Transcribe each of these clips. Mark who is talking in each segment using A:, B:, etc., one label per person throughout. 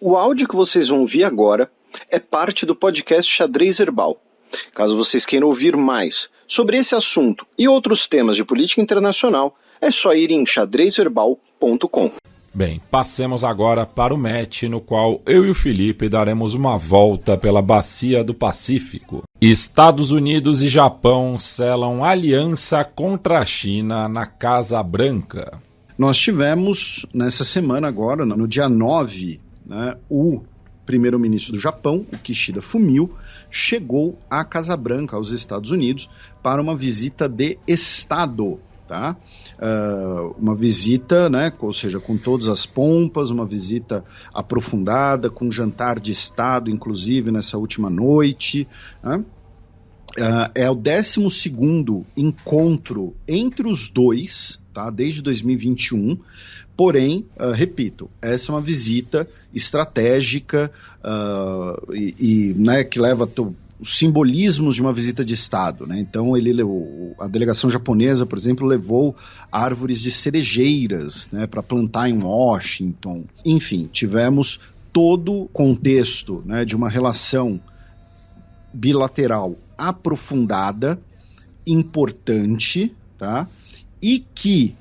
A: O áudio que vocês vão ouvir agora é parte do podcast Xadrez Herbal. Caso vocês queiram ouvir mais sobre esse assunto e outros temas de política internacional, é só ir em xadrezherbal.com.
B: Bem, passemos agora para o match no qual eu e o Felipe daremos uma volta pela Bacia do Pacífico. Estados Unidos e Japão selam aliança contra a China na Casa Branca.
C: Nós tivemos nessa semana agora, no dia 9, né, o primeiro-ministro do Japão, o Kishida Fumio, chegou à Casa Branca, aos Estados Unidos, para uma visita de Estado. Tá? Uma visita, né, ou seja, com todas as pompas, uma visita aprofundada, com jantar de Estado, inclusive, nessa última noite. Né? É o 12º encontro entre os dois, tá? Desde 2021, porém, repito, essa é uma visita estratégica né, que leva os simbolismos de uma visita de Estado, né? Então a delegação japonesa, por exemplo, levou árvores de cerejeiras, né, para plantar em Washington. Enfim, tivemos todo o contexto, né, de uma relação bilateral aprofundada, importante, tá? E que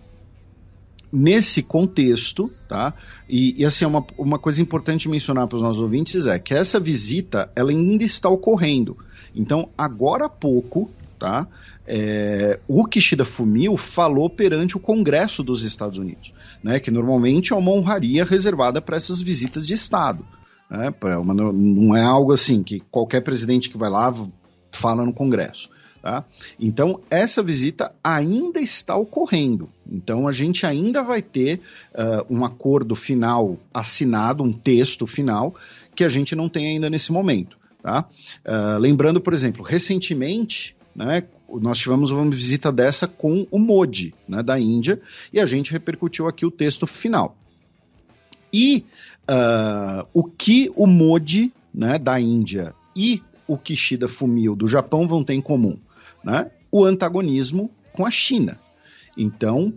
C: nesse contexto, tá? E assim, uma coisa importante mencionar para os nossos ouvintes é que essa visita, ela ainda está ocorrendo. Então, agora há pouco, tá? O Kishida Fumio falou perante o Congresso dos Estados Unidos, né? Que normalmente é uma honraria reservada para essas visitas de Estado. Né? Não é algo assim que qualquer presidente que vai lá fala no Congresso. Tá? Então, essa visita ainda está ocorrendo. Então, a gente ainda vai ter um acordo final assinado, um texto final, que a gente não tem ainda nesse momento. Tá? Lembrando, por exemplo, recentemente, né, nós tivemos uma visita dessa com o Modi, né, da Índia, e a gente repercutiu aqui o texto final. E o que o Modi, né, da Índia e o Kishida Fumio do Japão vão ter em comum? Né? O antagonismo com a China. Então,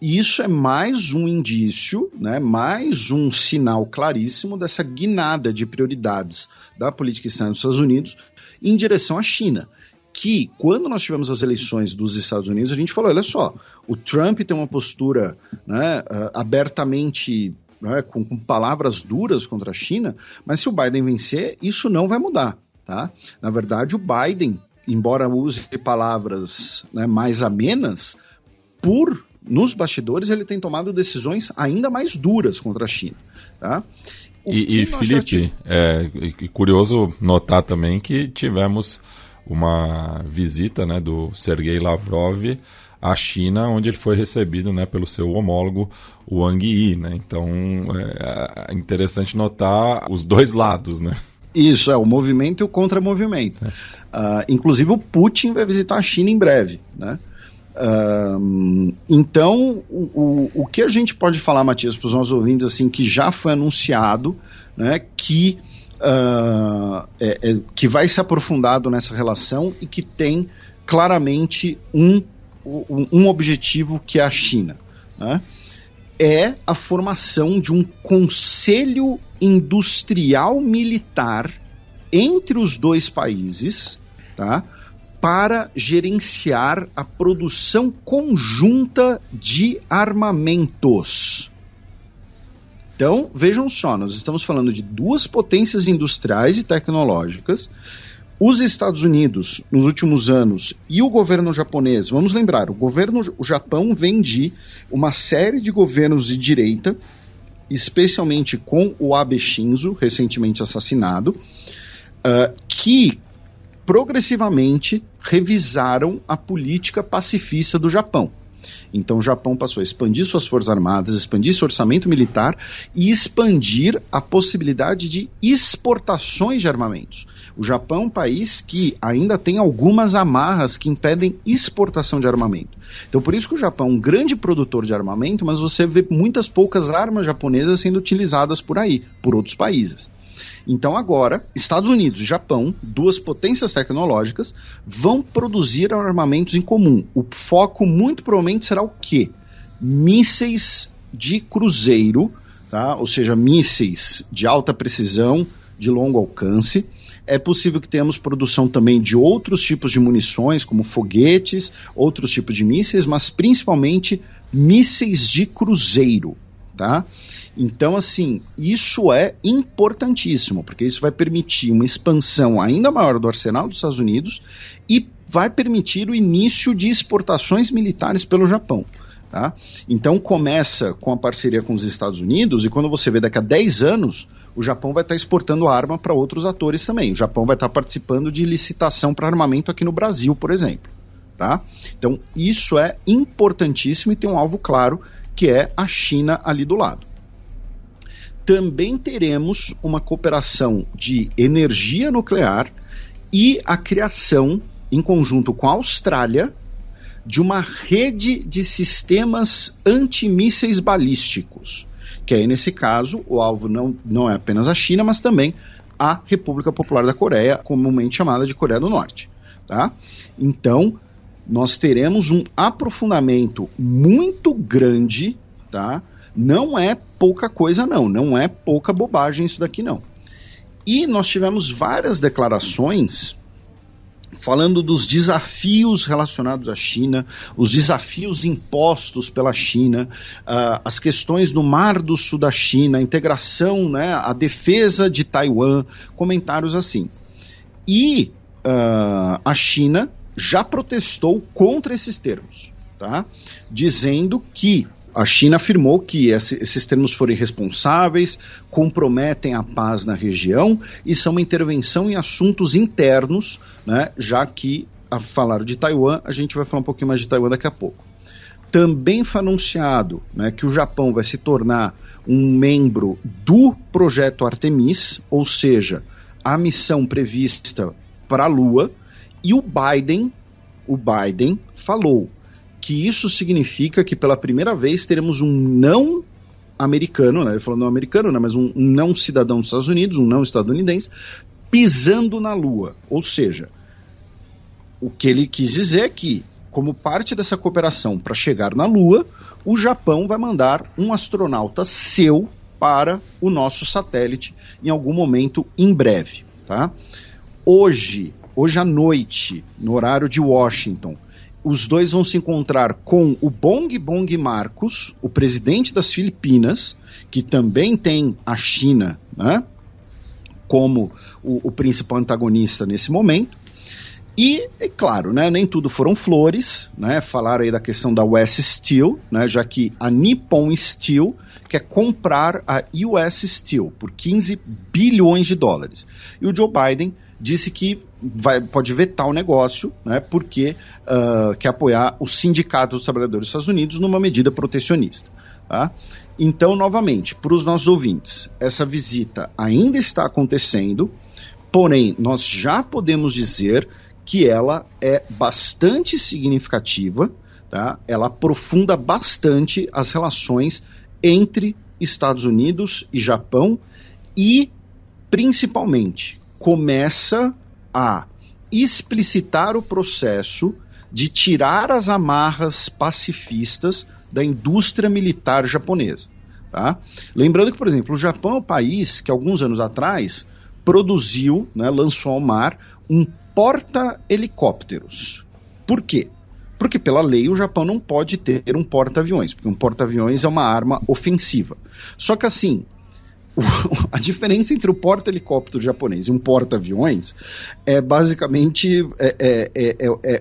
C: isso é mais um indício, né, mais um sinal claríssimo dessa guinada de prioridades da política externa dos Estados Unidos em direção à China. Que, quando nós tivemos as eleições dos Estados Unidos, a gente falou, olha só, o Trump tem uma postura, né, abertamente, né, com palavras duras contra a China, mas se o Biden vencer, isso não vai mudar. Tá? Na verdade, o Biden, embora use palavras, né, mais amenas, nos bastidores ele tem tomado decisões ainda mais duras contra a China. Tá?
B: E Felipe, é curioso notar também que tivemos uma visita, né, do Sergei Lavrov à China, onde ele foi recebido, né, pelo seu homólogo Wang Yi. Né? Então é interessante notar os dois lados, né?
C: Isso, o movimento e o contra-movimento. Inclusive o Putin vai visitar a China em breve, né? Então, o que a gente pode falar, Matias, para os nossos ouvintes, assim, que já foi anunciado, né, que vai ser aprofundado nessa relação e que tem claramente um objetivo, que é a China, né? É a formação de um conselho industrial militar entre os dois países, tá? Para gerenciar a produção conjunta de armamentos. Então, vejam só, nós estamos falando de duas potências industriais e tecnológicas. Os Estados Unidos, nos últimos anos, e o governo japonês, vamos lembrar, o Japão vem de uma série de governos de direita, especialmente com o Abe Shinzo, recentemente assassinado, que progressivamente revisaram a política pacifista do Japão. Então o Japão passou a expandir suas forças armadas, expandir seu orçamento militar e expandir a possibilidade de exportações de armamentos. O Japão é um país que ainda tem algumas amarras que impedem exportação de armamento. Então por isso que o Japão é um grande produtor de armamento, mas você vê muitas poucas armas japonesas sendo utilizadas por aí, por outros países. Então agora, Estados Unidos e Japão, duas potências tecnológicas, vão produzir armamentos em comum. O foco muito provavelmente será o quê? Mísseis de cruzeiro, tá? Ou seja, mísseis de alta precisão, de longo alcance. É possível que tenhamos produção também de outros tipos de munições, como foguetes, outros tipos de mísseis, mas principalmente mísseis de cruzeiro, tá? Então, assim, isso é importantíssimo, porque isso vai permitir uma expansão ainda maior do arsenal dos Estados Unidos e vai permitir o início de exportações militares pelo Japão. Tá? Então começa com a parceria com os Estados Unidos, e quando você vê daqui a 10 anos, o Japão vai estar exportando arma para outros atores também. O Japão vai estar participando de licitação para armamento aqui no Brasil, por exemplo. Tá? Então isso é importantíssimo e tem um alvo claro, que é a China ali do lado. Também teremos uma cooperação de energia nuclear e a criação, em conjunto com a Austrália, de uma rede de sistemas antimísseis balísticos, que aí nesse caso o alvo não é apenas a China, mas também a República Popular da Coreia, comumente chamada de Coreia do Norte. Tá? Então nós teremos um aprofundamento muito grande, tá? Não é pouca coisa não é pouca bobagem isso daqui não. E nós tivemos várias declarações falando dos desafios relacionados à China, os desafios impostos pela China, as questões no Mar do Sul da China, a integração, né, a defesa de Taiwan, comentários assim. E a China já protestou contra esses termos, tá? Dizendo que a China afirmou que esses termos foram irresponsáveis, comprometem a paz na região e são uma intervenção em assuntos internos, né, já que, a falar de Taiwan, a gente vai falar um pouquinho mais de Taiwan daqui a pouco. Também foi anunciado, né, que o Japão vai se tornar um membro do projeto Artemis, ou seja, a missão prevista para a Lua, e o Biden falou que isso significa que pela primeira vez teremos um não americano, né, ele falou não americano, né, mas um não cidadão dos Estados Unidos, um não estadunidense, pisando na Lua. Ou seja, o que ele quis dizer é que, como parte dessa cooperação para chegar na Lua, o Japão vai mandar um astronauta seu para o nosso satélite em algum momento em breve. Tá? Hoje à noite, no horário de Washington, os dois vão se encontrar com o Bongbong Marcos, o presidente das Filipinas, que também tem a China, né, como o principal antagonista nesse momento. E, é claro, né, nem tudo foram flores, né, falaram aí da questão da US Steel, né, já que a Nippon Steel quer comprar a US Steel por 15 bilhões de dólares. E o Joe Biden disse que pode vetar o negócio, né, porque quer apoiar o Sindicato dos Trabalhadores dos Estados Unidos numa medida protecionista. Tá? Então, novamente, para os nossos ouvintes, essa visita ainda está acontecendo, porém, nós já podemos dizer que ela é bastante significativa, tá? Ela aprofunda bastante as relações entre Estados Unidos e Japão e, principalmente, começa a explicitar o processo de tirar as amarras pacifistas da indústria militar japonesa. Tá? Lembrando que, por exemplo, o Japão é um país que alguns anos atrás produziu, né, lançou ao mar um porta-helicópteros. Por quê? Porque pela lei o Japão não pode ter um porta-aviões, porque um porta-aviões é uma arma ofensiva. Só que assim, a diferença entre o porta-helicóptero japonês e um porta-aviões é basicamente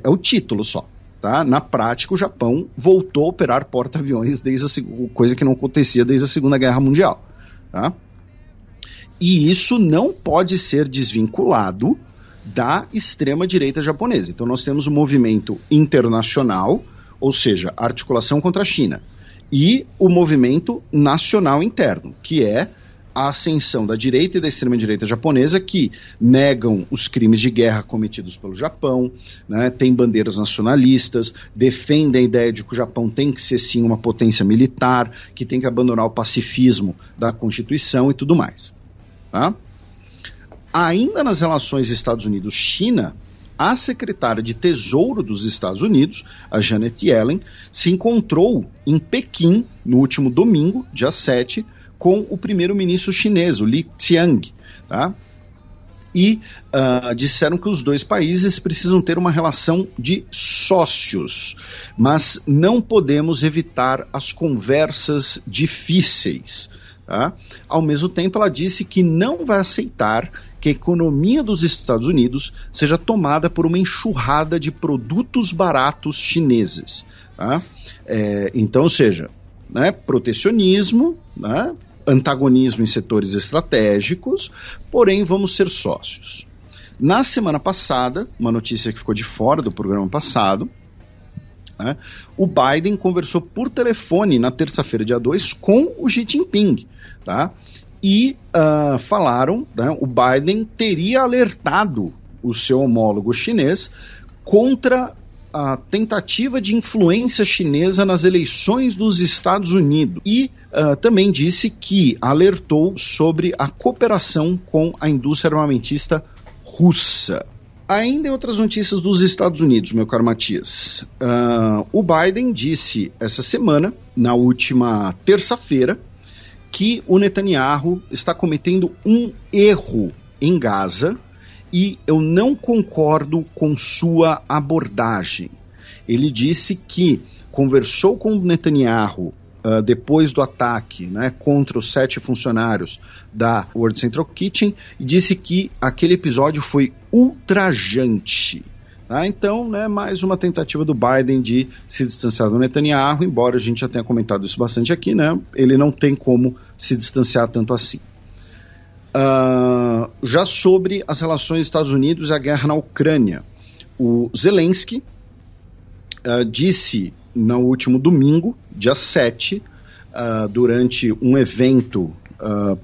C: o título só. Tá? Na prática, o Japão voltou a operar porta-aviões, coisa que não acontecia desde a Segunda Guerra Mundial. Tá? E isso não pode ser desvinculado da extrema-direita japonesa. Então nós temos um movimento internacional, ou seja, a articulação contra a China, e o movimento nacional interno, que é a ascensão da direita e da extrema-direita japonesa, que negam os crimes de guerra cometidos pelo Japão, né, tem bandeiras nacionalistas, defendem a ideia de que o Japão tem que ser sim uma potência militar, que tem que abandonar o pacifismo da Constituição e tudo mais. Tá? Ainda nas relações Estados Unidos-China, a secretária de Tesouro dos Estados Unidos, a Janet Yellen, se encontrou em Pequim no último domingo, dia 7, com o primeiro-ministro chinês, o Li Qiang, tá? E disseram que os dois países precisam ter uma relação de sócios, mas não podemos evitar as conversas difíceis. Tá? Ao mesmo tempo, ela disse que não vai aceitar que a economia dos Estados Unidos seja tomada por uma enxurrada de produtos baratos chineses. Tá? Então, ou seja, né, protecionismo, né, antagonismo em setores estratégicos, porém vamos ser sócios. Na semana passada, uma notícia que ficou de fora do programa passado, né, o Biden conversou por telefone na terça-feira, dia 2, com o Xi Jinping, tá? E falaram, né, o Biden teria alertado o seu homólogo chinês contra a tentativa de influência chinesa nas eleições dos Estados Unidos e também disse que alertou sobre a cooperação com a indústria armamentista russa. Ainda em outras notícias dos Estados Unidos, meu caro Matias, o Biden disse essa semana, na última terça-feira, que o Netanyahu está cometendo um erro em Gaza e eu não concordo com sua abordagem. Ele disse que conversou com o Netanyahu depois do ataque, né, contra os 7 funcionários da World Central Kitchen e disse que aquele episódio foi ultrajante. Tá? Então, né, mais uma tentativa do Biden de se distanciar do Netanyahu, embora a gente já tenha comentado isso bastante aqui, né, ele não tem como se distanciar tanto assim. Já sobre as relações dos Estados Unidos e a guerra na Ucrânia, o Zelensky disse no último domingo, dia 7, durante um evento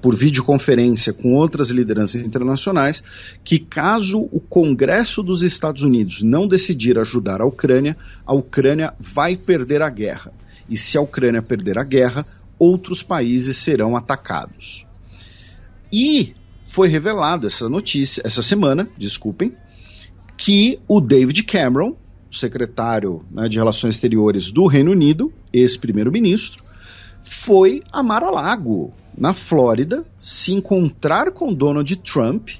C: por videoconferência com outras lideranças internacionais, que caso o Congresso dos Estados Unidos não decidir ajudar a Ucrânia vai perder a guerra. E se a Ucrânia perder a guerra, outros países serão atacados. E foi revelado essa semana, que o David Cameron, secretário, né, de Relações Exteriores do Reino Unido, ex-primeiro-ministro, foi a Mar-a-Lago, na Flórida, se encontrar com Donald Trump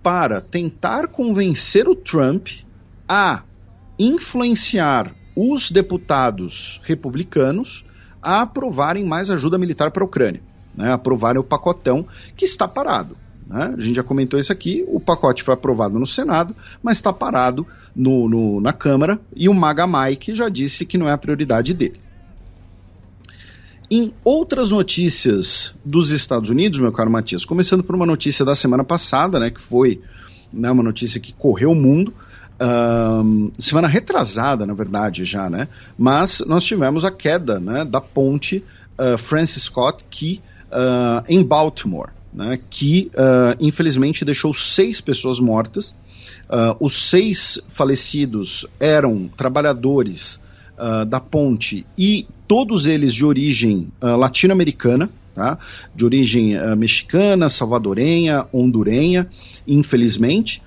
C: para tentar convencer o Trump a influenciar os deputados republicanos a aprovarem mais ajuda militar para a Ucrânia, né, aprovarem o pacotão que está parado. Né? A gente já comentou isso aqui, o pacote foi aprovado no Senado, mas está parado na Câmara, e o Maga Mike já disse que não é a prioridade dele. Em outras notícias dos Estados Unidos, meu caro Matias, começando por uma notícia da semana passada, né, que foi, né, uma notícia que correu o mundo, semana retrasada, na verdade, já, né, mas nós tivemos a queda, né, da ponte Francis Scott Key em Baltimore, né, que infelizmente deixou 6 pessoas mortas. Os 6 falecidos eram trabalhadores da ponte e todos eles de origem latino-americana, tá? De origem mexicana, salvadorenha, hondurenha, infelizmente.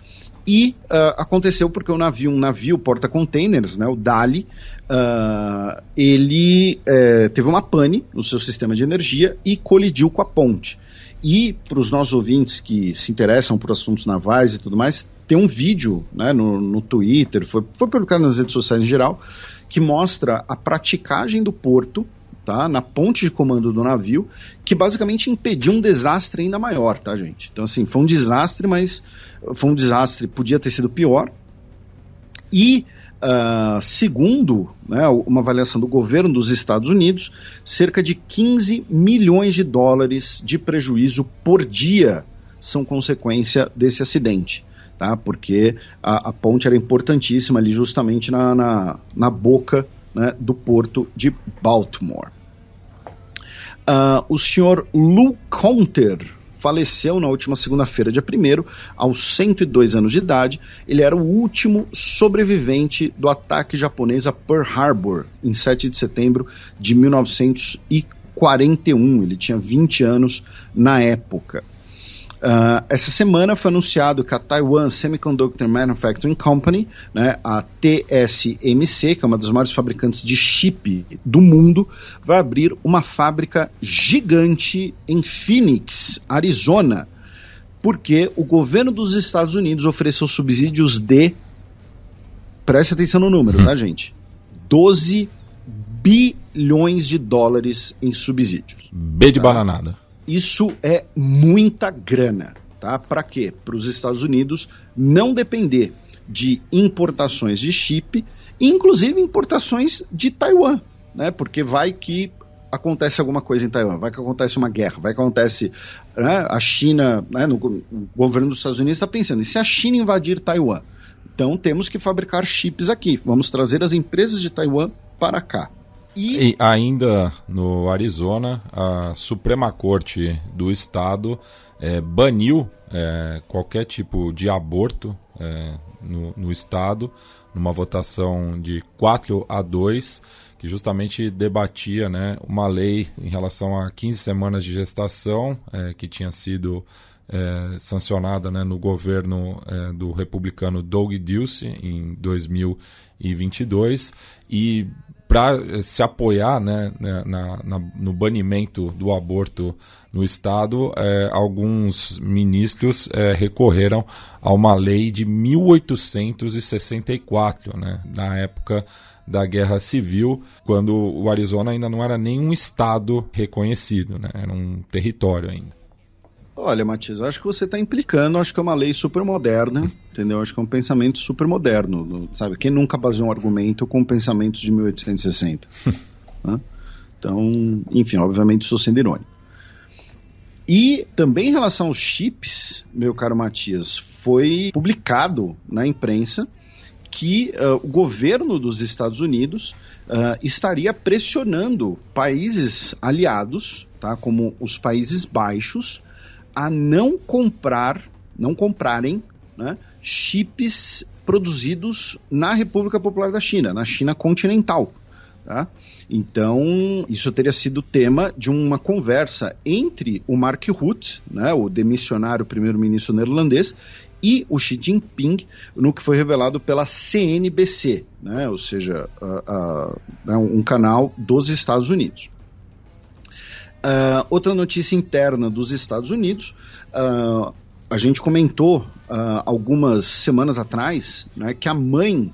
C: E aconteceu porque um navio porta-containers, né, o Dali, ele teve uma pane no seu sistema de energia e colidiu com a ponte. E para os nossos ouvintes que se interessam por assuntos navais e tudo mais, tem um vídeo, né, no Twitter, foi publicado nas redes sociais em geral, que mostra a praticagem do porto, tá, na ponte de comando do navio, que basicamente impediu um desastre ainda maior, tá, gente? Então, assim, foi um desastre, mas foi um desastre, podia ter sido pior. E, segundo, né, uma avaliação do governo dos Estados Unidos, cerca de 15 milhões de dólares de prejuízo por dia são consequência desse acidente. Tá? Porque a ponte era importantíssima ali justamente na boca, né, do porto de Baltimore. O senhor Lou Conter faleceu na última segunda-feira, dia 1º, aos 102 anos de idade. Ele era o último sobrevivente do ataque japonês a Pearl Harbor, em 7 de setembro de 1941. Ele tinha 20 anos na época. Essa semana foi anunciado que a Taiwan Semiconductor Manufacturing Company, né, a TSMC, que é uma das maiores fabricantes de chip do mundo, vai abrir uma fábrica gigante em Phoenix, Arizona, porque o governo dos Estados Unidos ofereceu subsídios de, preste atenção no número, tá, gente? 12 bilhões de dólares em subsídios.
B: B de bananada.
C: Isso é muita grana, tá? Para quê? Para os Estados Unidos não depender de importações de chip, inclusive importações de Taiwan, né? Porque vai que acontece alguma coisa em Taiwan, vai que acontece uma guerra, vai que acontece, né, a China, né, o governo dos Estados Unidos está pensando, e se a China invadir Taiwan? Então temos que fabricar chips aqui, vamos trazer as empresas de Taiwan para cá.
B: E ainda no Arizona, a Suprema Corte do Estado baniu qualquer tipo de aborto no Estado, numa votação de 4-2, que justamente debatia, né, uma lei em relação a 15 semanas de gestação, que tinha sido sancionada, né, no governo do republicano Doug Ducey em 2022, e para se apoiar, né, no banimento do aborto no Estado, alguns ministros recorreram a uma lei de 1864, né, na época da Guerra Civil, quando o Arizona ainda não era nem um estado reconhecido, né, era um território ainda.
C: Olha, Matias, acho que você está implicando, acho que é uma lei super moderna, entendeu? Acho que é um pensamento super moderno, sabe? Quem nunca baseou um argumento com pensamentos de 1860? Né? Então, enfim, obviamente estou sendo irônico. E também em relação aos chips, meu caro Matias, foi publicado na imprensa que o governo dos Estados Unidos estaria pressionando países aliados, tá, como os Países Baixos, a não comprarem, né, chips produzidos na República Popular da China, na China continental. Tá? Então, isso teria sido tema de uma conversa entre o Mark Rutte, né, o demissionário primeiro-ministro neerlandês, e o Xi Jinping, no que foi revelado pela CNBC, né, ou seja, um canal dos Estados Unidos. Outra notícia interna dos Estados Unidos, a gente comentou algumas semanas atrás, né, que a mãe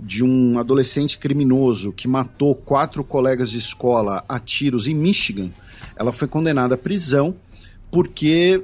C: de um adolescente criminoso que matou 4 colegas de escola a tiros em Michigan, ela foi condenada à prisão porque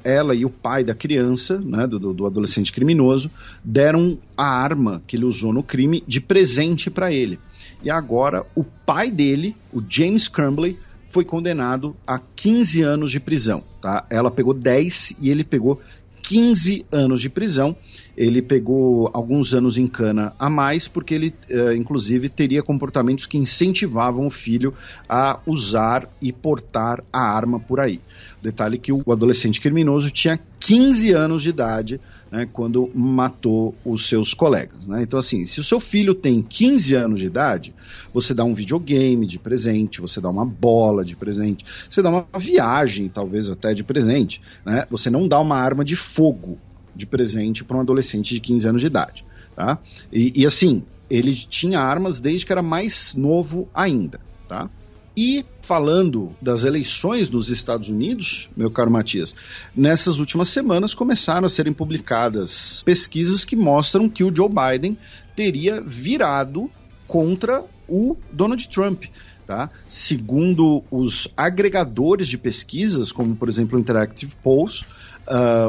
C: ela e o pai da criança, né, do adolescente criminoso, deram a arma que ele usou no crime de presente para ele. E agora o pai dele, o James Crumbley, foi condenado a 15 anos de prisão. Tá? Ela pegou 10 e ele pegou 15 anos de prisão. Ele pegou alguns anos em cana a mais, porque ele, inclusive, teria comportamentos que incentivavam o filho a usar e portar a arma por aí. Detalhe que o adolescente criminoso tinha 15 anos de idade, né, quando matou os seus colegas. Né? Então, assim, se o seu filho tem 15 anos de idade, você dá um videogame de presente, você dá uma bola de presente, você dá uma viagem, talvez até de presente, né? Você não dá uma arma de fogo de presente para um adolescente de 15 anos de idade. Tá? E assim, ele tinha armas desde que era mais novo ainda. Tá? E falando das eleições nos Estados Unidos, meu caro Matias, nessas últimas semanas começaram a serem publicadas pesquisas que mostram que o Joe Biden teria virado contra o Donald Trump. Tá? Segundo os agregadores de pesquisas, como por exemplo o Interactive Polls,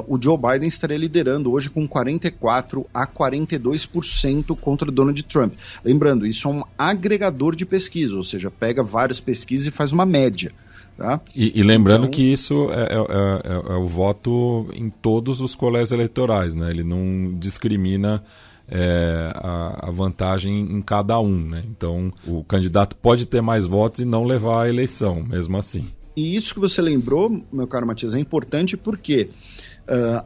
C: o Joe Biden estaria liderando hoje com 44% a 42% contra Donald Trump. Lembrando, isso é um agregador de pesquisa, ou seja, pega várias pesquisas e faz uma média. Tá?
B: E lembrando que isso é o voto em todos os colégios eleitorais, né? Ele não discrimina a vantagem em cada um, né? Então o candidato pode ter mais votos e não levar a eleição, mesmo assim.
C: E isso que você lembrou, meu caro Matias, é importante porque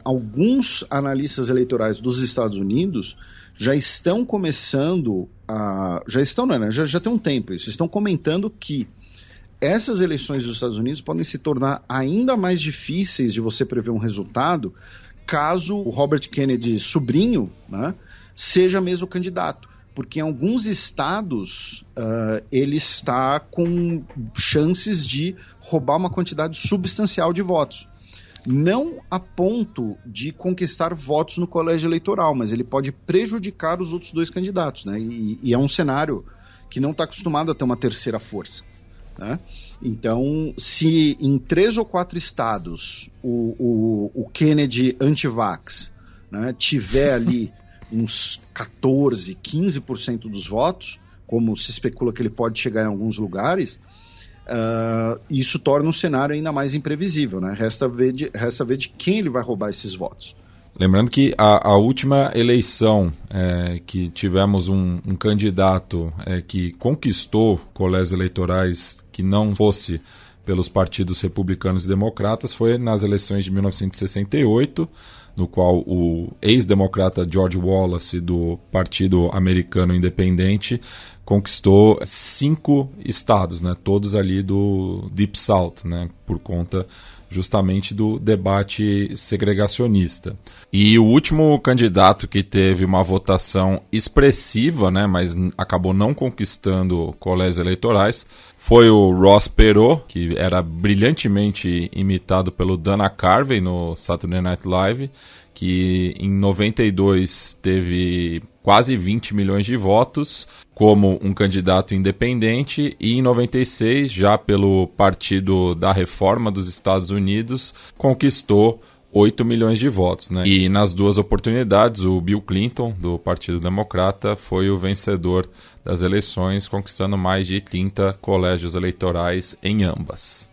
C: alguns analistas eleitorais dos Estados Unidos já estão começando já tem um tempo isso, estão comentando que essas eleições dos Estados Unidos podem se tornar ainda mais difíceis de você prever um resultado caso o Robert Kennedy, sobrinho, né, seja mesmo candidato. Porque em alguns estados ele está com chances de roubar uma quantidade substancial de votos. Não a ponto de conquistar votos no colégio eleitoral, mas ele pode prejudicar os outros dois candidatos, né? E é um cenário que não está acostumado a ter uma terceira força, né? Então, se em 3 ou 4 estados o Kennedy anti-vax, né, tiver ali uns 14, 15% dos votos, como se especula que ele pode chegar em alguns lugares, isso torna o cenário ainda mais imprevisível, né? Resta ver de quem ele vai roubar esses votos.
B: Lembrando que a última eleição que tivemos um candidato que conquistou colégios eleitorais que não fosse pelos partidos republicanos e democratas foi nas eleições de 1968, no qual o ex-democrata George Wallace, do Partido Americano Independente, conquistou 5 estados, né, todos ali do Deep South, né, por conta justamente do debate segregacionista. E o último candidato que teve uma votação expressiva, né, mas acabou não conquistando colégios eleitorais, foi o Ross Perot, que era brilhantemente imitado pelo Dana Carvey no Saturday Night Live, que em 92 teve quase 20 milhões de votos como um candidato independente, e em 96, já pelo Partido da Reforma dos Estados Unidos, conquistou 8 milhões de votos, né? E nas duas oportunidades, o Bill Clinton, do Partido Democrata, foi o vencedor das eleições, conquistando mais de 30 colégios eleitorais em ambas.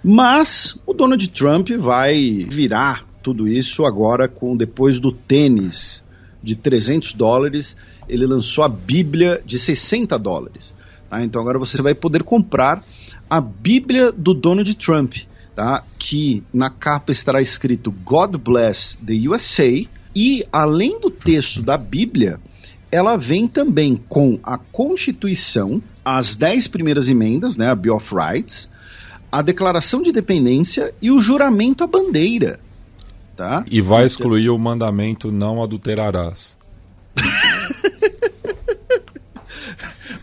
C: Mas o Donald Trump vai virar tudo isso agora depois do tênis de $300, ele lançou a Bíblia de $60. Tá? Então agora você vai poder comprar a Bíblia do Donald Trump, tá? Que na capa estará escrito God Bless the USA, e além do texto da Bíblia, ela vem também com a Constituição, as 10 primeiras emendas, né, a Bill of Rights, a Declaração de Independência e o juramento à bandeira. Tá?
B: E vai excluir o mandamento não adulterarás.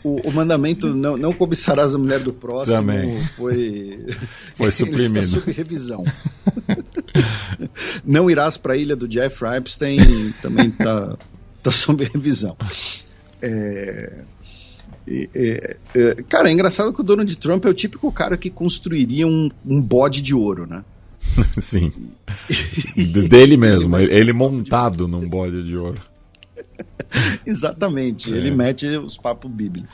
C: o mandamento não cobiçarás a mulher do próximo
B: também
C: foi
B: suprimido.
C: Está sob revisão. Não irás para a ilha do Jeff Epstein também está sob revisão. Cara, é engraçado que o Donald Trump é o típico cara que construiria um bode de ouro, né?
B: Sim. Dele mesmo, ele montado num bode de ouro.
C: Exatamente, ele mete os papos bíblicos.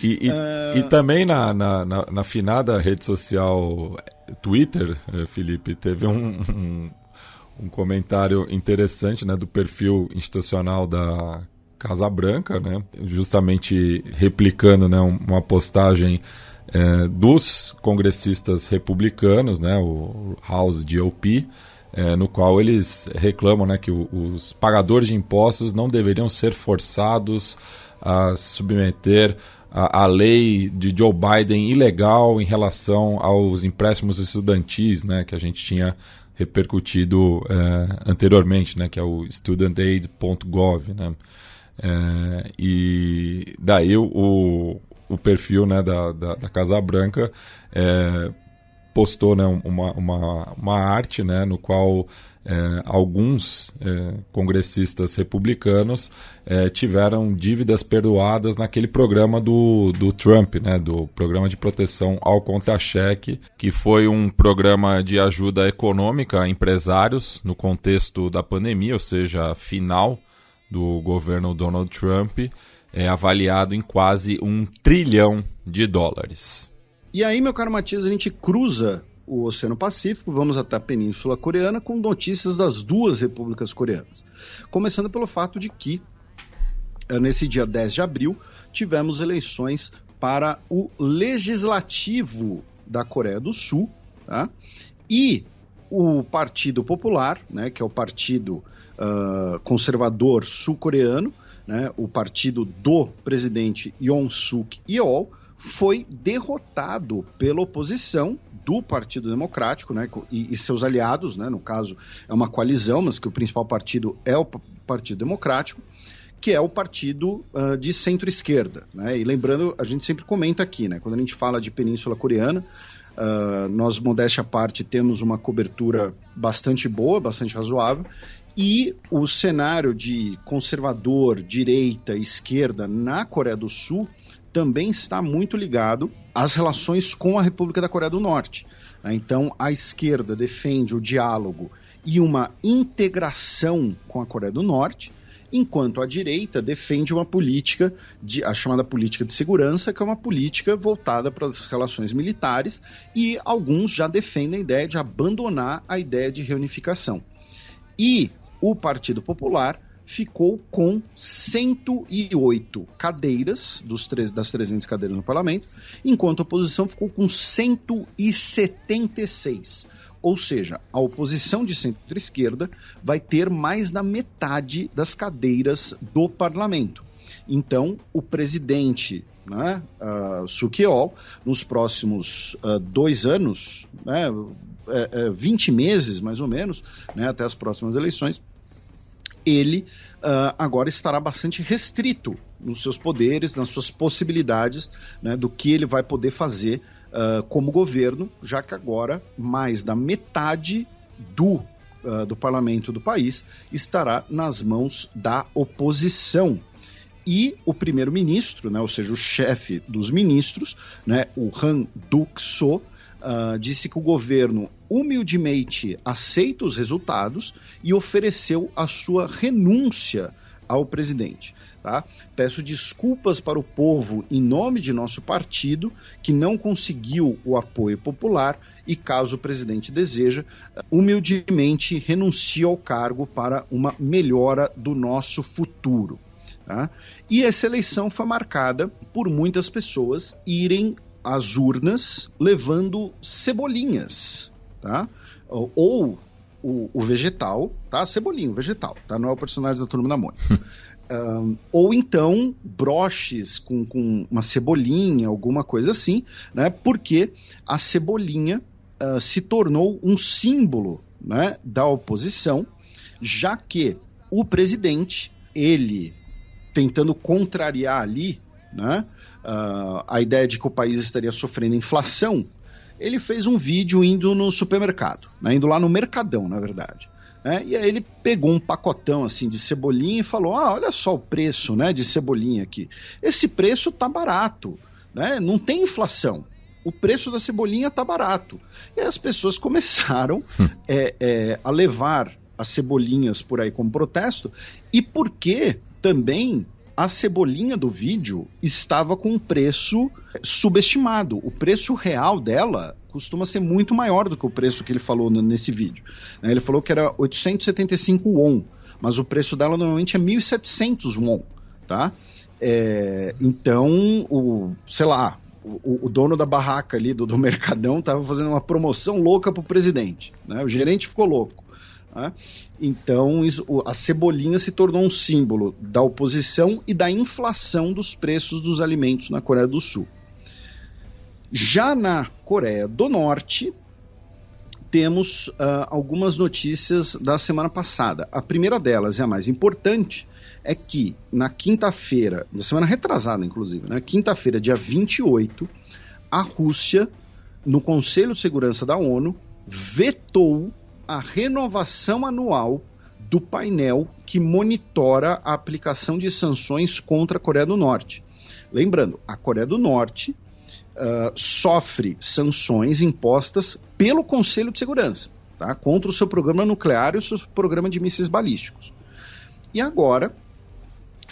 B: E também na finada rede social Twitter, Felipe, teve um comentário interessante, né, do perfil institucional da Casa Branca, né, justamente replicando, né, uma postagem dos congressistas republicanos, né, o House GOP, no qual eles reclamam, né, que os pagadores de impostos não deveriam ser forçados a se submeter à lei de Joe Biden ilegal em relação aos empréstimos estudantis, né, que a gente tinha repercutido anteriormente, né, que é o studentaid.gov, né, e daí o perfil, né, da Casa Branca postou, né, uma arte, né, no qual alguns congressistas republicanos tiveram dívidas perdoadas naquele programa do Trump, né, do Programa de Proteção ao Contra-Cheque, que foi um programa de ajuda econômica a empresários no contexto da pandemia, ou seja, final do governo Donald Trump, avaliado em quase $1 trilhão.
C: E aí, meu caro Matias, a gente cruza o Oceano Pacífico, vamos até a Península Coreana com notícias das duas repúblicas coreanas. Começando pelo fato de que, nesse dia 10 de abril, tivemos eleições para o Legislativo da Coreia do Sul, tá? E o Partido Popular, né, que é o Partido Conservador Sul-Coreano, né, o partido do presidente Yoon Suk Yeol, foi derrotado pela oposição do Partido Democrático, né, e seus aliados, né, no caso é uma coalizão, mas que o principal partido é o Partido Democrático, que é o partido de centro-esquerda, né? E lembrando, a gente sempre comenta aqui, né, quando a gente fala de Península Coreana, nós, modéstia à parte, temos uma cobertura bastante boa, bastante razoável, e o cenário de conservador, direita, esquerda na Coreia do Sul também está muito ligado às relações com a República da Coreia do Norte. Então, a esquerda defende o diálogo e uma integração com a Coreia do Norte, enquanto a direita defende uma política, a chamada política de segurança, que é uma política voltada para as relações militares, e alguns já defendem a ideia de abandonar a ideia de reunificação. E o Partido Popular ficou com 108 cadeiras das 300 cadeiras no parlamento, enquanto a oposição ficou com 176. Ou seja, a oposição de centro-esquerda vai ter mais da metade das cadeiras do parlamento. Então, o presidente, né, Suk Yeol, nos próximos 2 anos, né, 20 meses mais ou menos, né, até as próximas eleições, ele agora estará bastante restrito nos seus poderes, nas suas possibilidades, né, do que ele vai poder fazer como governo, já que agora mais da metade do parlamento do país estará nas mãos da oposição. E o primeiro-ministro, né, ou seja, o chefe dos ministros, né, o Han Duck-soo, disse que o governo humildemente aceita os resultados e ofereceu a sua renúncia ao presidente. Tá? Peço desculpas para o povo em nome de nosso partido que não conseguiu o apoio popular e, caso o presidente deseja, humildemente renuncie ao cargo para uma melhora do nosso futuro. Tá? E essa eleição foi marcada por muitas pessoas irem às urnas levando cebolinhas, tá? Ou o vegetal, tá? Cebolinha, o vegetal, tá? Não é o personagem da Turma da Mônica. Ou então broches com uma cebolinha, alguma coisa assim, né? Porque a cebolinha se tornou um símbolo, né, da oposição, já que o presidente, ele tentando contrariar ali, né, a ideia de que o país estaria sofrendo inflação, ele fez um vídeo indo no supermercado, né, indo lá no Mercadão, na verdade. Né, e aí ele pegou um pacotão assim de cebolinha e falou: olha só o preço, né, de cebolinha aqui. Esse preço tá barato, né, não tem inflação. O preço da cebolinha tá barato. E aí as pessoas começaram a levar as cebolinhas por aí como protesto, e porque também a cebolinha do vídeo estava com um preço subestimado. O preço real dela costuma ser muito maior do que o preço que ele falou nesse vídeo. Ele falou que era 875 won, mas o preço dela normalmente é 1.700 won, tá? Então, o dono da barraca ali do Mercadão estava fazendo uma promoção louca pro presidente, né? O gerente ficou louco. Né? Então a cebolinha se tornou um símbolo da oposição e da inflação dos preços dos alimentos na Coreia do Sul. Já na Coreia do Norte, temos algumas notícias da semana passada. A primeira delas, e a mais importante, é que na quinta-feira, na semana retrasada inclusive, né, quinta-feira, dia 28, a Rússia, no Conselho de Segurança da ONU, vetou a renovação anual do painel que monitora a aplicação de sanções contra a Coreia do Norte. Lembrando, a Coreia do Norte sofre sanções impostas pelo Conselho de Segurança, tá? Contra o seu programa nuclear e o seu programa de mísseis balísticos. E agora,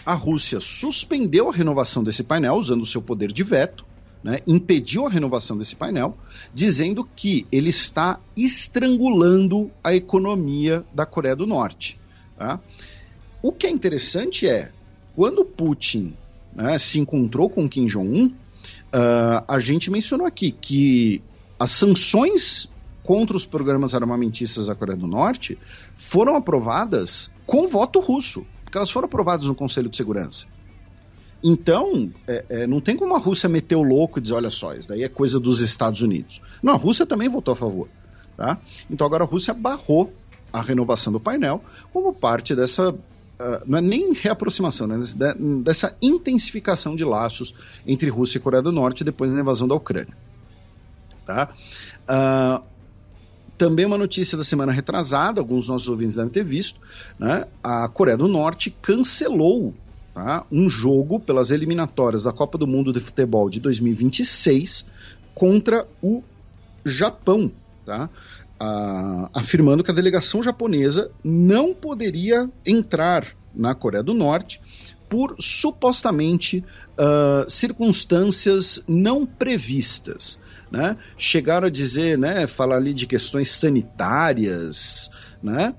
C: a Rússia suspendeu a renovação desse painel usando o seu poder de veto, né, impediu a renovação desse painel, dizendo que ele está estrangulando a economia da Coreia do Norte. Tá? O que é interessante é, quando Putin, né, se encontrou com Kim Jong-un, a gente mencionou aqui que as sanções contra os programas armamentistas da Coreia do Norte foram aprovadas com voto russo, porque elas foram aprovadas no Conselho de Segurança. Então, não tem como a Rússia meter o louco e dizer, olha só, isso daí é coisa dos Estados Unidos. Não, a Rússia também votou a favor. Tá? Então agora a Rússia barrou a renovação do painel como parte dessa, não é nem reaproximação, né, dessa intensificação de laços entre Rússia e Coreia do Norte depois da invasão da Ucrânia. Tá? Também uma notícia da semana retrasada, alguns dos nossos ouvintes devem ter visto, né, a Coreia do Norte cancelou, tá, um jogo pelas eliminatórias da Copa do Mundo de Futebol de 2026 contra o Japão, tá? Afirmando que a delegação japonesa não poderia entrar na Coreia do Norte por supostamente circunstâncias não previstas, né? Chegaram a dizer, né, falar ali de questões sanitárias, né?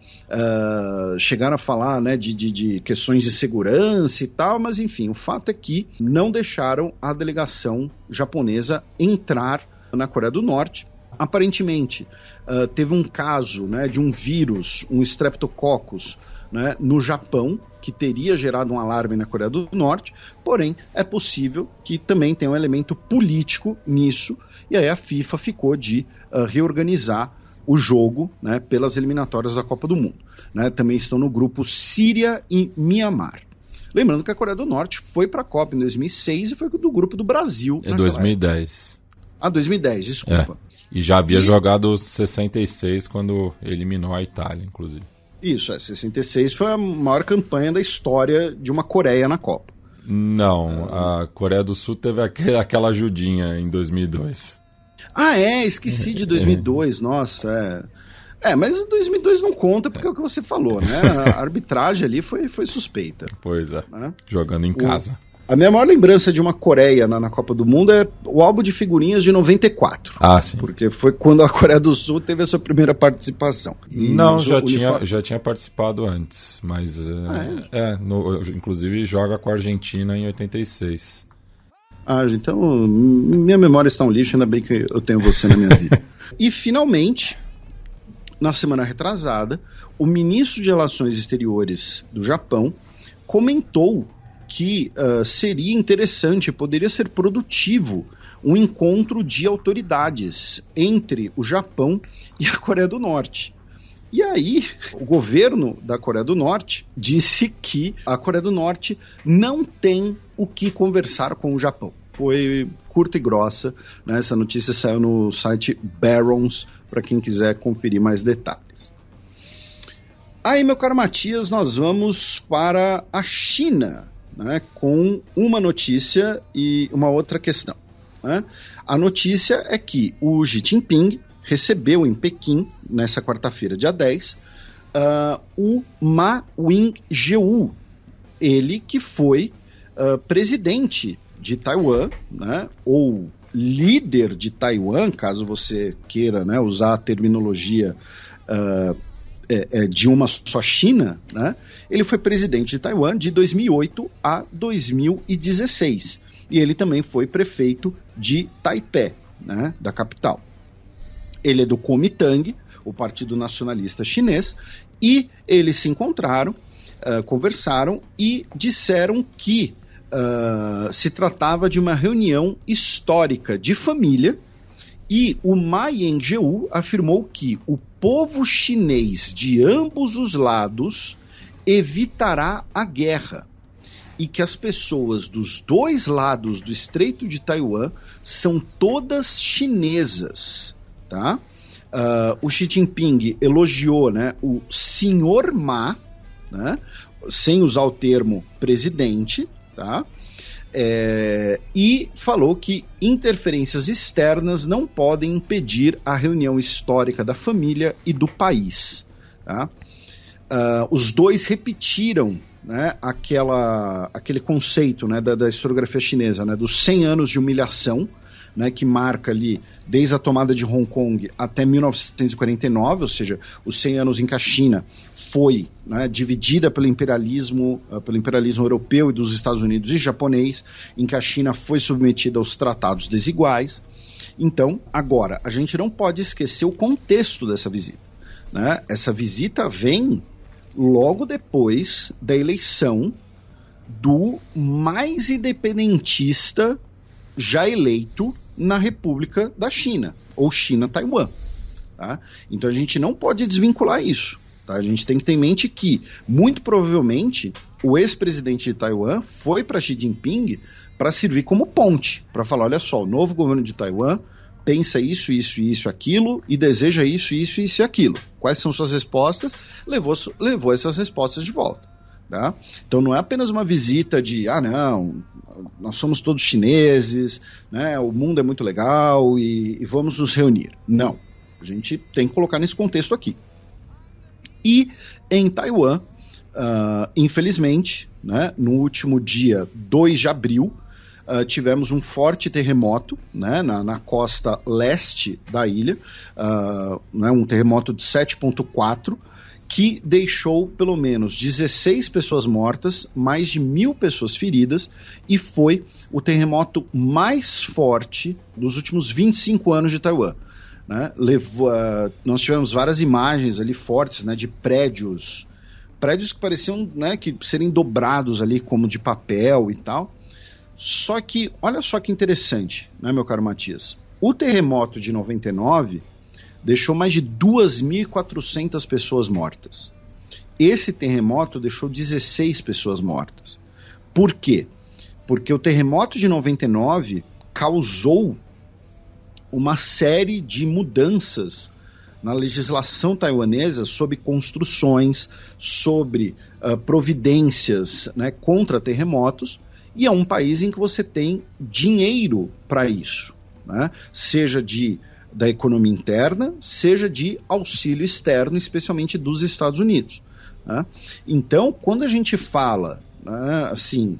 C: Chegaram a falar, né, de questões de segurança e tal, mas enfim, o fato é que não deixaram a delegação japonesa entrar na Coreia do Norte. Aparentemente, teve um caso, né, de um vírus, um Streptococcus, né, no Japão, que teria gerado um alarme na Coreia do Norte, porém, é possível que também tenha um elemento político nisso, e aí a FIFA ficou de reorganizar o jogo, né, pelas eliminatórias da Copa do Mundo. Né, também estão no grupo Síria e Mianmar. Lembrando que a Coreia do Norte foi para a Copa em 2006 e foi do grupo do Brasil.
B: É 2010.
C: 2010, desculpa.
B: E já havia jogado 66 quando eliminou a Itália, inclusive.
C: Isso, 66 foi a maior campanha da história de uma Coreia na Copa.
B: Não, a Coreia do Sul teve aquela ajudinha em 2002.
C: Esqueci de 2002, nossa, mas 2002 não conta porque é o que você falou, né? A arbitragem ali foi suspeita.
B: Pois é,
C: né?
B: Jogando em casa.
C: A minha maior lembrança de uma Coreia na Copa do Mundo é o álbum de figurinhas de 94.
B: Sim.
C: Porque foi quando a Coreia do Sul teve a sua primeira participação.
B: Não, já tinha participado antes, mas inclusive joga com a Argentina em 86.
C: Então minha memória está um lixo, ainda bem que eu tenho você na minha vida. E finalmente, na semana retrasada, o ministro de Relações Exteriores do Japão comentou que seria interessante, poderia ser produtivo um encontro de autoridades entre o Japão e a Coreia do Norte. E aí, o governo da Coreia do Norte disse que a Coreia do Norte não tem o que conversar com o Japão. Foi curta e grossa, né? Essa notícia saiu no site Barron's, para quem quiser conferir mais detalhes. Aí, meu caro Matias, nós vamos para a China, né, com uma notícia e uma outra questão. Né? A notícia é que o Xi Jinping recebeu em Pequim, nessa quarta-feira, dia 10, o Ma Ying-jeou, ele que foi presidente de Taiwan, né, ou líder de Taiwan, caso você queira, né, usar a terminologia de uma só China, né? Ele foi presidente de Taiwan de 2008 a 2016. E ele também foi prefeito de Taipei, né, da capital. Ele é do Kuomintang, o Partido Nacionalista Chinês, e eles se encontraram, conversaram e disseram que se tratava de uma reunião histórica de família. E o Ma Ying-jeou afirmou que o povo chinês de ambos os lados evitará a guerra e que as pessoas dos dois lados do Estreito de Taiwan são todas chinesas, tá? O Xi Jinping elogiou, né, o senhor Ma, né, sem usar o termo presidente, tá? E falou que interferências externas não podem impedir a reunião histórica da família e do país. Tá? Os dois repetiram, né, aquele conceito, né, da historiografia chinesa, né, dos 100 anos de humilhação, né, que marca ali desde a tomada de Hong Kong até 1949, ou seja, os 100 anos em que a China foi, né, dividida pelo imperialismo europeu e dos Estados Unidos e japonês, em que a China foi submetida aos tratados desiguais. Então, agora, a gente não pode esquecer o contexto dessa visita. Né? Essa visita vem logo depois da eleição do mais independentista já eleito na República da China, ou China-Taiwan. Tá? Então a gente não pode desvincular isso. Tá? A gente tem que ter em mente que, muito provavelmente, o ex-presidente de Taiwan foi para Xi Jinping para servir como ponte, para falar, olha só, o novo governo de Taiwan pensa isso, isso, isso, aquilo, e deseja isso, isso, isso e aquilo. Quais são suas respostas? Levou essas respostas de volta. Tá? Então não é apenas uma visita de, não, nós somos todos chineses, né, o mundo é muito legal e vamos nos reunir. Não, a gente tem que colocar nesse contexto aqui. E em Taiwan, infelizmente, né, no último dia 2 de abril, tivemos um forte terremoto, né, na costa leste da ilha, né, um terremoto de 7,4, que deixou pelo menos 16 pessoas mortas, mais de 1.000 pessoas feridas, e foi o terremoto mais forte dos últimos 25 anos de Taiwan. Né? Nós tivemos várias imagens ali fortes, né, de prédios que pareciam, né, que serem dobrados ali como de papel e tal. Só que, olha só que interessante, né, meu caro Matias? O terremoto de 99 deixou mais de 2.400 pessoas mortas. Esse terremoto deixou 16 pessoas mortas. Por quê? Porque o terremoto de 99 causou uma série de mudanças na legislação taiwanesa sobre construções, sobre providências, né, contra terremotos, e é um país em que você tem dinheiro para isso, né, seja da economia interna, seja de auxílio externo, especialmente dos Estados Unidos. Né? Então, quando a gente fala, né, assim,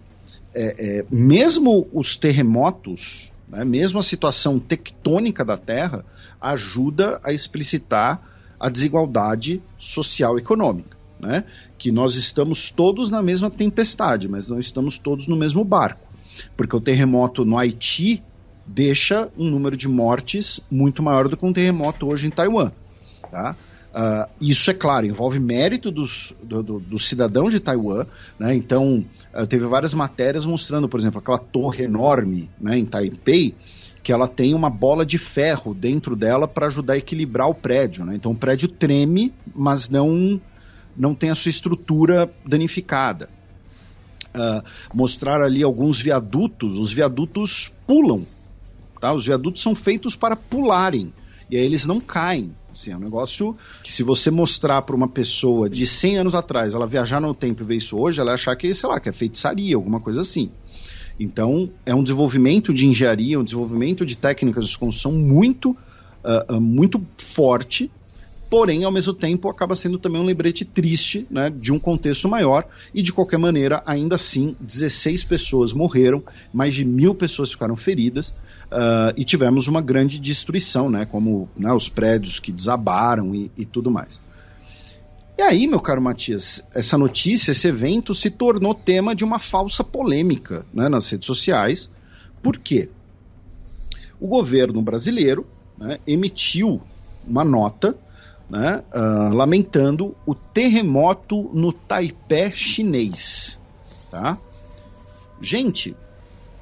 C: mesmo os terremotos, né, mesmo a situação tectônica da Terra, ajuda a explicitar a desigualdade social e econômica. Né? Que nós estamos todos na mesma tempestade, mas não estamos todos no mesmo barco. Porque o terremoto no Haiti deixa um número de mortes muito maior do que um terremoto hoje em Taiwan. Tá? Isso, é claro, envolve mérito dos cidadãos de Taiwan. Né? Então, teve várias matérias mostrando, por exemplo, aquela torre enorme, né, em Taipei, que ela tem uma bola de ferro dentro dela para ajudar a equilibrar o prédio. Né? Então o prédio treme, mas não tem a sua estrutura danificada. Mostrar ali alguns viadutos, os viadutos pulam. Tá? Os viadutos são feitos para pularem, e aí eles não caem. Assim, é um negócio que, se você mostrar para uma pessoa de 100 anos atrás, ela viajar no tempo e ver isso hoje, ela vai achar que, sei lá, que é feitiçaria, alguma coisa assim. Então, é um desenvolvimento de engenharia, um desenvolvimento de técnicas de construção muito forte, porém, ao mesmo tempo, acaba sendo também um lembrete triste, né, de um contexto maior, e de qualquer maneira, ainda assim, 16 pessoas morreram, mais de 1.000 pessoas ficaram feridas, e tivemos uma grande destruição, né, como, né, os prédios que desabaram e tudo mais. E aí, meu caro Matias, essa notícia, esse evento se tornou tema de uma falsa polêmica, né, nas redes sociais. Por quê? O governo brasileiro, né, emitiu uma nota, né, lamentando o terremoto no Taipei chinês. Tá? Gente,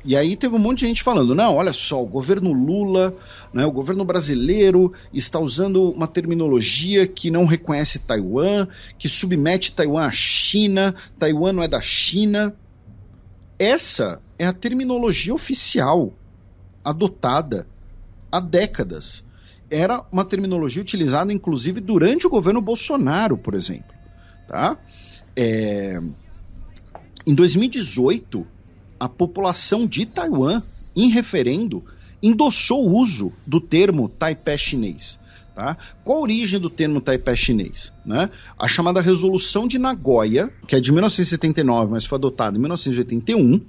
C: e aí teve um monte de gente falando, não, olha só, o governo Lula, né, o governo brasileiro está usando uma terminologia que não reconhece Taiwan, que submete Taiwan à China, Taiwan não é da China. Essa é a terminologia oficial adotada há décadas. Era uma terminologia utilizada, inclusive, durante o governo Bolsonaro, por exemplo. Tá? Em 2018, a população de Taiwan, em referendo, endossou o uso do termo Taipei chinês. Tá? Qual a origem do termo Taipei chinês? Né? A chamada Resolução de Nagoya, que é de 1979, mas foi adotada em 1981,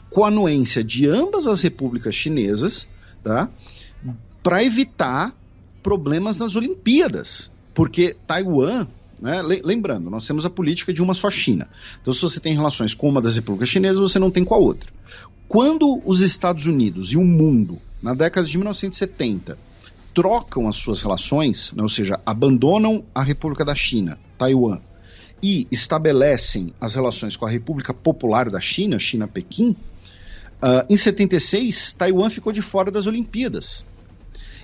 C: com a anuência de ambas as repúblicas chinesas, tá? Para evitar problemas nas Olimpíadas, porque Taiwan, né, lembrando, nós temos a política de uma só China, então se você tem relações com uma das repúblicas chinesas, você não tem com a outra. Quando os Estados Unidos e o mundo, na década de 1970, trocam as suas relações, né, ou seja, abandonam a República da China, Taiwan, e estabelecem as relações com a República Popular da China, China-Pequim, em 76, Taiwan ficou de fora das Olimpíadas.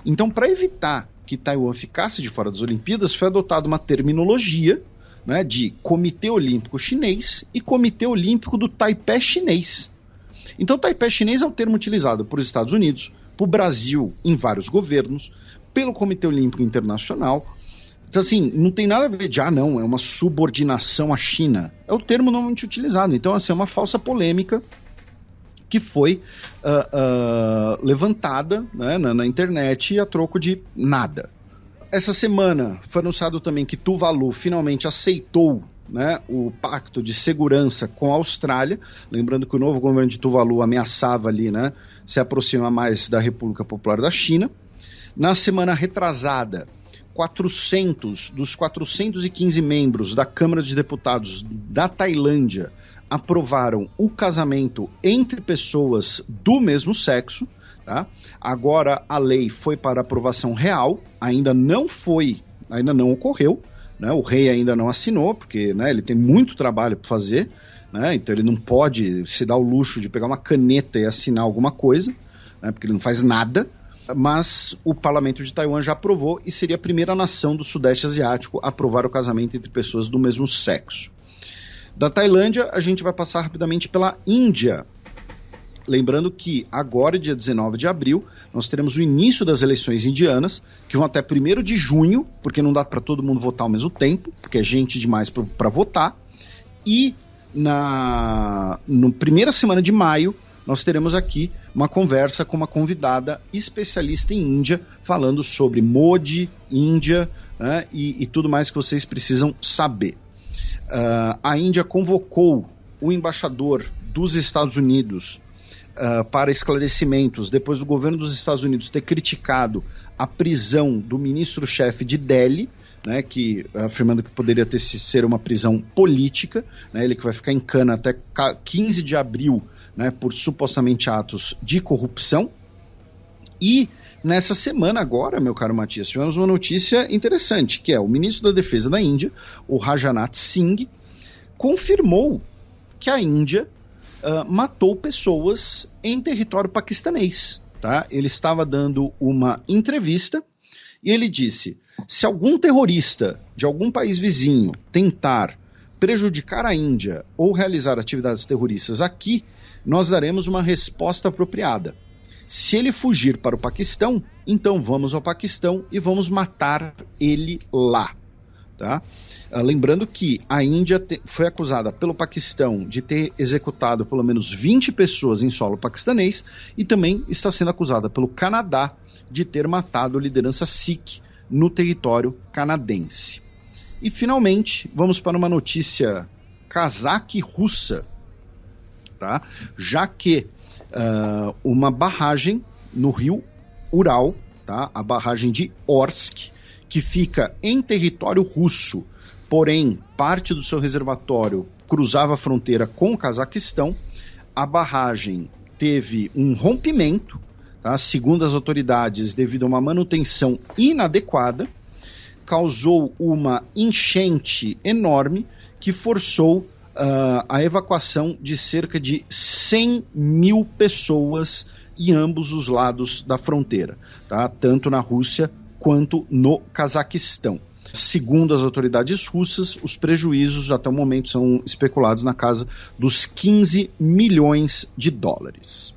C: Então, para evitar que Taiwan ficasse de fora das Olimpíadas, foi adotada uma terminologia, né, de Comitê Olímpico Chinês e Comitê Olímpico do Taipei Chinês. Então, Taipei Chinês é um termo utilizado por Estados Unidos, por Brasil em vários governos, pelo Comitê Olímpico Internacional. Então, assim, não tem nada a ver de, não, é uma subordinação à China. É o termo normalmente utilizado. Então, assim, é uma falsa polêmica que foi levantada, né, na internet a troco de nada. Essa semana foi anunciado também que Tuvalu finalmente aceitou, né, o pacto de segurança com a Austrália, lembrando que o novo governo de Tuvalu ameaçava ali, né, se aproximar mais da República Popular da China. Na semana retrasada, 400 dos 415 membros da Câmara de Deputados da Tailândia aprovaram o casamento entre pessoas do mesmo sexo. Tá? Agora a lei foi para aprovação real, ainda não ocorreu, né? O rei ainda não assinou, porque, né, ele tem muito trabalho para fazer, né? Então ele não pode se dar o luxo de pegar uma caneta e assinar alguma coisa, né? Porque ele não faz nada, mas o parlamento de Taiwan já aprovou e seria a primeira nação do Sudeste Asiático a aprovar o casamento entre pessoas do mesmo sexo. Da Tailândia, a gente vai passar rapidamente pela Índia. Lembrando que agora, dia 19 de abril, nós teremos o início das eleições indianas, que vão até 1º de junho, porque não dá para todo mundo votar ao mesmo tempo, porque é gente demais para votar. E na primeira semana de maio, nós teremos aqui uma conversa com uma convidada especialista em Índia, falando sobre Modi, Índia, né, e tudo mais que vocês precisam saber. A Índia convocou o embaixador dos Estados Unidos para esclarecimentos, depois do governo dos Estados Unidos ter criticado a prisão do ministro-chefe de Delhi, né, afirmando que poderia ser uma prisão política, né, ele que vai ficar em cana até 15 de abril, né, por supostamente atos de corrupção. E nessa semana agora, meu caro Matias, tivemos uma notícia interessante, que é o ministro da Defesa da Índia, o Rajnath Singh, confirmou que a Índia matou pessoas em território paquistanês. Tá? Ele estava dando uma entrevista e ele disse: se algum terrorista de algum país vizinho tentar prejudicar a Índia ou realizar atividades terroristas aqui, nós daremos uma resposta apropriada. Se ele fugir para o Paquistão, então vamos ao Paquistão e vamos matar ele lá. Tá? Lembrando que a Índia foi acusada pelo Paquistão de ter executado pelo menos 20 pessoas em solo paquistanês e também está sendo acusada pelo Canadá de ter matado a liderança Sikh no território canadense. E finalmente, vamos para uma notícia cazaque russa, tá? Já que uma barragem no rio Ural, tá? A barragem de Orsk, que fica em território russo, porém parte do seu reservatório cruzava a fronteira com o Cazaquistão, a barragem teve um rompimento, tá? Segundo as autoridades, devido a uma manutenção inadequada, causou uma enchente enorme que forçou a evacuação de cerca de 100 mil pessoas em ambos os lados da fronteira, tá? Tanto na Rússia quanto no Cazaquistão. Segundo as autoridades russas, os prejuízos até o momento são especulados na casa dos 15 milhões de dólares.